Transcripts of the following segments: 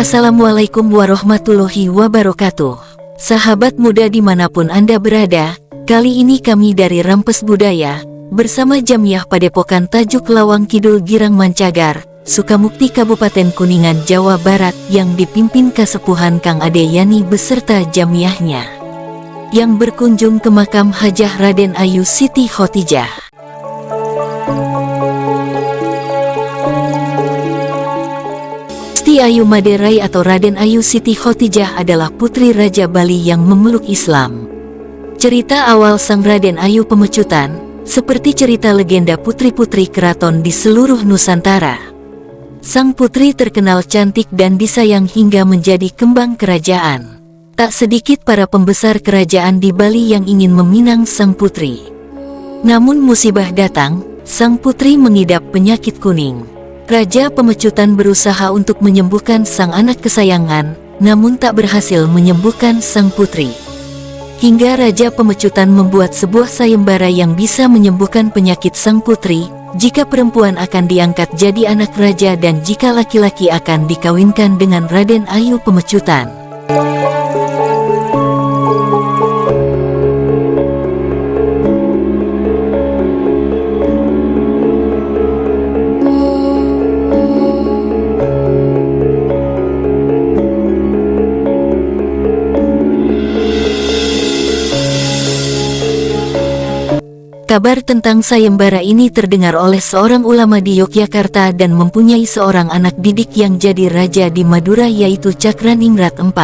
Assalamualaikum warahmatullahi wabarakatuh. Sahabat muda dimanapun Anda berada, kali ini kami dari Rampes Budaya, bersama Jamiah Padepokan Tajuk Lawang Kidul Girang Mancagar, Sukamukti Kabupaten Kuningan, Jawa Barat, yang dipimpin Kasepuhan Kang Ade Yani beserta Jamiahnya, yang berkunjung ke makam Hajah Raden Ayu Siti Khotijah. Siti Ayu Maderai atau Raden Ayu Siti Khotijah adalah putri Raja Bali yang memeluk Islam. Cerita awal sang Raden Ayu Pemecutan, seperti cerita legenda putri-putri keraton di seluruh Nusantara. Sang putri terkenal cantik dan disayang hingga menjadi kembang kerajaan. Tak sedikit para pembesar kerajaan di Bali yang ingin meminang sang putri. Namun musibah datang, sang putri mengidap penyakit kuning. Raja Pemecutan berusaha untuk menyembuhkan sang anak kesayangan, namun tak berhasil menyembuhkan sang putri. Hingga Raja Pemecutan membuat sebuah sayembara yang bisa menyembuhkan penyakit sang putri, jika perempuan akan diangkat jadi anak raja dan jika laki-laki akan dikawinkan dengan Raden Ayu Pemecutan. Kabar tentang sayembara ini terdengar oleh seorang ulama di Yogyakarta dan mempunyai seorang anak didik yang jadi raja di Madura, yaitu Cakraningrat IV.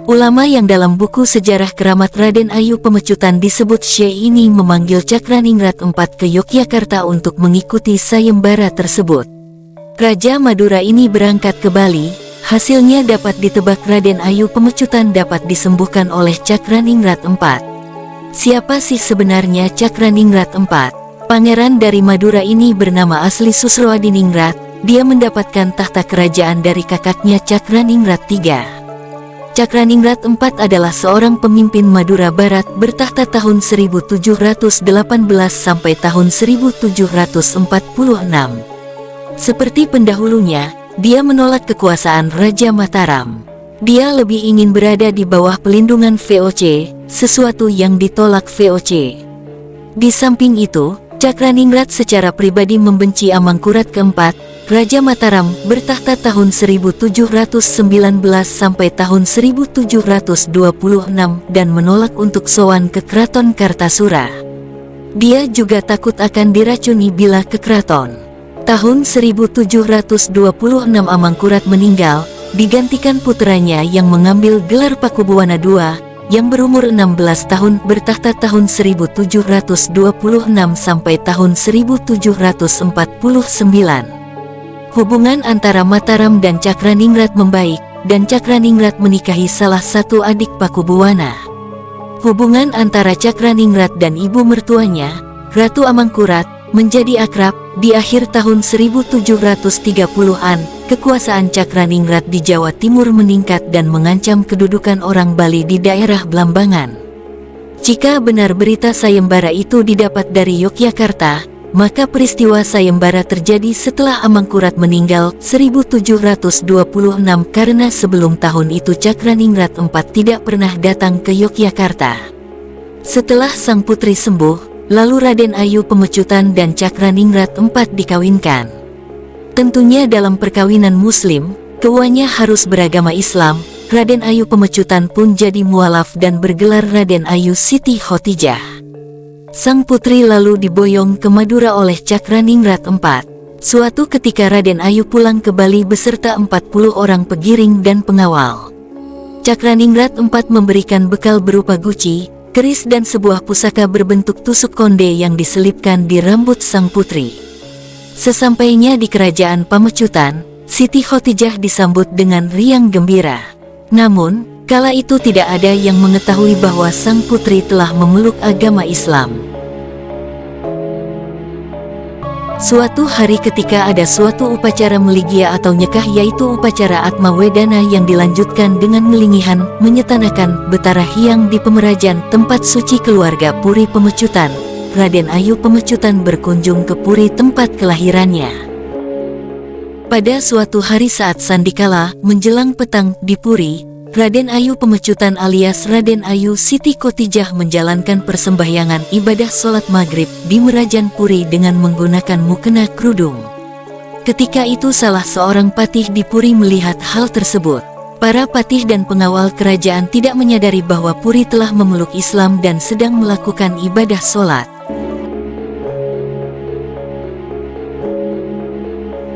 Ulama yang dalam buku sejarah keramat Raden Ayu Pemecutan disebut Syekh ini memanggil Cakraningrat IV ke Yogyakarta untuk mengikuti sayembara tersebut. Raja Madura ini berangkat ke Bali, hasilnya dapat ditebak Raden Ayu Pemecutan dapat disembuhkan oleh Cakraningrat IV. Siapa sih sebenarnya Cakraningrat IV? Pangeran dari Madura ini bernama asli Susroadiningrat. Dia mendapatkan tahta kerajaan dari kakaknya Cakraningrat III. Cakraningrat IV adalah seorang pemimpin Madura Barat bertahta tahun 1718 sampai tahun 1746. Seperti pendahulunya, dia menolak kekuasaan Raja Mataram. Dia lebih ingin berada di bawah pelindungan VOC, sesuatu yang ditolak VOC. Di samping itu, Cakraningrat secara pribadi membenci Amangkurat keempat, Raja Mataram, bertahta tahun 1719 sampai tahun 1726 dan menolak untuk sowan ke Keraton Kartasura. Dia juga takut akan diracuni bila ke keraton. Tahun 1726 Amangkurat meninggal, digantikan puteranya yang mengambil gelar Pakubuwana II, yang berumur 16 tahun bertahta tahun 1726 sampai tahun 1749. Hubungan antara Mataram dan Cakraningrat membaik, dan Cakraningrat menikahi salah satu adik Pakubuwana. Hubungan antara Cakraningrat dan ibu mertuanya, Ratu Amangkurat, menjadi akrab. Di akhir tahun 1730-an, kekuasaan Cakraningrat di Jawa Timur meningkat dan mengancam kedudukan orang Bali di daerah Blambangan. Jika benar berita sayembara itu didapat dari Yogyakarta, maka peristiwa sayembara terjadi setelah Amangkurat meninggal 1726 karena sebelum tahun itu Cakraningrat IV tidak pernah datang ke Yogyakarta. Setelah sang putri sembuh, lalu Raden Ayu Pemecutan dan Cakraningrat IV dikawinkan. Tentunya dalam perkawinan muslim, keduanya harus beragama Islam. Raden Ayu Pemecutan pun jadi mualaf dan bergelar Raden Ayu Siti Khotijah. Sang putri lalu diboyong ke Madura oleh Cakraningrat IV. Suatu ketika Raden Ayu pulang ke Bali beserta 40 orang pegiring dan pengawal. Cakraningrat IV memberikan bekal berupa guci, keris dan sebuah pusaka berbentuk tusuk konde yang diselipkan di rambut sang putri. Sesampainya di kerajaan Pamecutan, Siti Khotijah disambut dengan riang gembira. Namun, kala itu tidak ada yang mengetahui bahwa sang putri telah memeluk agama Islam. Suatu hari ketika ada suatu upacara meligia atau nyekah, yaitu upacara Atma Wedana yang dilanjutkan dengan ngelingihan, menyetanakan Betara Hyang di Pemerajan, tempat suci keluarga Puri Pemecutan. Raden Ayu Pemecutan berkunjung ke Puri tempat kelahirannya. Pada suatu hari saat sandikala menjelang petang di Puri, Raden Ayu Pemecutan alias Raden Ayu Siti Khotijah menjalankan persembahyangan ibadah sholat maghrib di Merajan Puri dengan menggunakan mukena kerudung. Ketika itu salah seorang patih di Puri melihat hal tersebut. Para patih dan pengawal kerajaan tidak menyadari bahwa Puri telah memeluk Islam dan sedang melakukan ibadah sholat.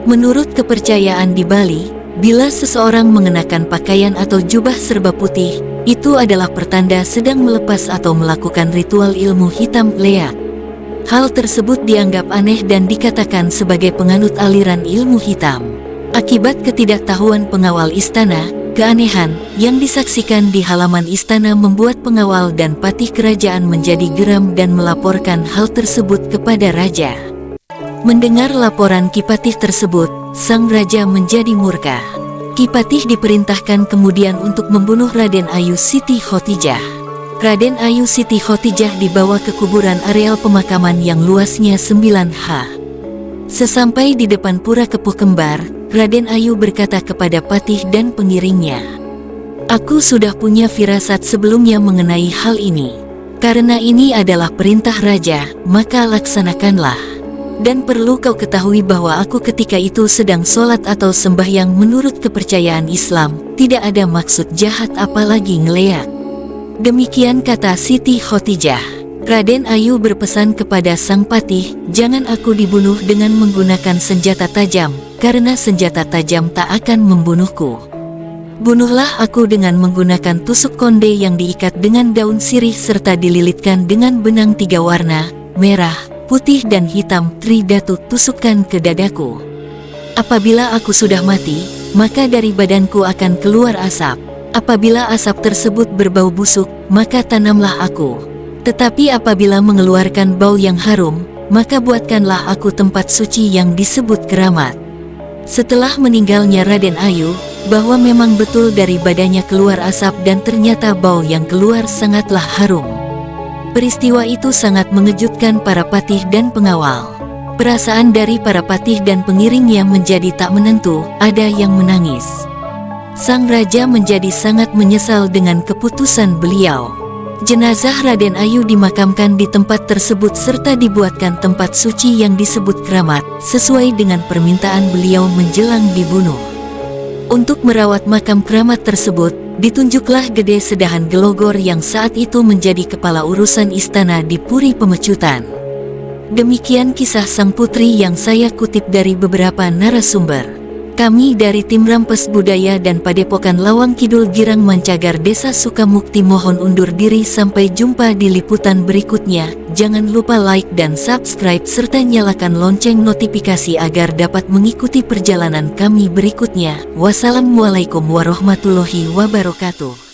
Menurut kepercayaan di Bali, bila seseorang mengenakan pakaian atau jubah serba putih, itu adalah pertanda sedang melepas atau melakukan ritual ilmu hitam leak. Hal tersebut dianggap aneh dan dikatakan sebagai penganut aliran ilmu hitam. Akibat ketidaktahuan pengawal istana, keanehan yang disaksikan di halaman istana membuat pengawal dan patih kerajaan menjadi geram dan melaporkan hal tersebut kepada raja. Mendengar laporan Kipatih tersebut, sang raja menjadi murka. Kipatih diperintahkan kemudian untuk membunuh Raden Ayu Siti Khotijah. Raden Ayu Siti Khotijah dibawa ke kuburan areal pemakaman yang luasnya 9 ha. Sesampai di depan pura Kepuh Kembar, Raden Ayu berkata kepada patih dan pengiringnya, "Aku sudah punya firasat sebelumnya mengenai hal ini. Karena ini adalah perintah raja, maka laksanakanlah. Dan perlu kau ketahui bahwa aku ketika itu sedang sholat atau sembahyang menurut kepercayaan Islam, tidak ada maksud jahat apalagi ngeleak." Demikian kata Siti Khotijah. Raden Ayu berpesan kepada sang patih, "Jangan aku dibunuh dengan menggunakan senjata tajam, karena senjata tajam tak akan membunuhku. Bunuhlah aku dengan menggunakan tusuk konde yang diikat dengan daun sirih serta dililitkan dengan benang 3 warna, merah, putih dan hitam, tridatu tusukkan ke dadaku. Apabila aku sudah mati, maka dari badanku akan keluar asap. Apabila asap tersebut berbau busuk, maka tanamlah aku. Tetapi apabila mengeluarkan bau yang harum, maka buatkanlah aku tempat suci yang disebut keramat." Setelah meninggalnya Raden Ayu, bahwa memang betul dari badannya keluar asap dan ternyata bau yang keluar sangatlah harum. Peristiwa itu sangat mengejutkan para patih dan pengawal. Perasaan dari para patih dan pengiringnya menjadi tak menentu, ada yang menangis. Sang raja menjadi sangat menyesal dengan keputusan beliau. Jenazah Raden Ayu dimakamkan di tempat tersebut serta dibuatkan tempat suci yang disebut keramat, sesuai dengan permintaan beliau menjelang dibunuh. Untuk merawat makam keramat tersebut, ditunjuklah Gede Sedahan Gelogor yang saat itu menjadi kepala urusan istana di Puri Pemecutan. Demikian kisah sang putri yang saya kutip dari beberapa narasumber. Kami dari tim Rampes Budaya dan Padepokan Lawang Kidul Girang Mancagar Desa Sukamukti mohon undur diri sampai jumpa di liputan berikutnya. Jangan lupa like dan subscribe serta nyalakan lonceng notifikasi agar dapat mengikuti perjalanan kami berikutnya. Wassalamualaikum warahmatullahi wabarakatuh.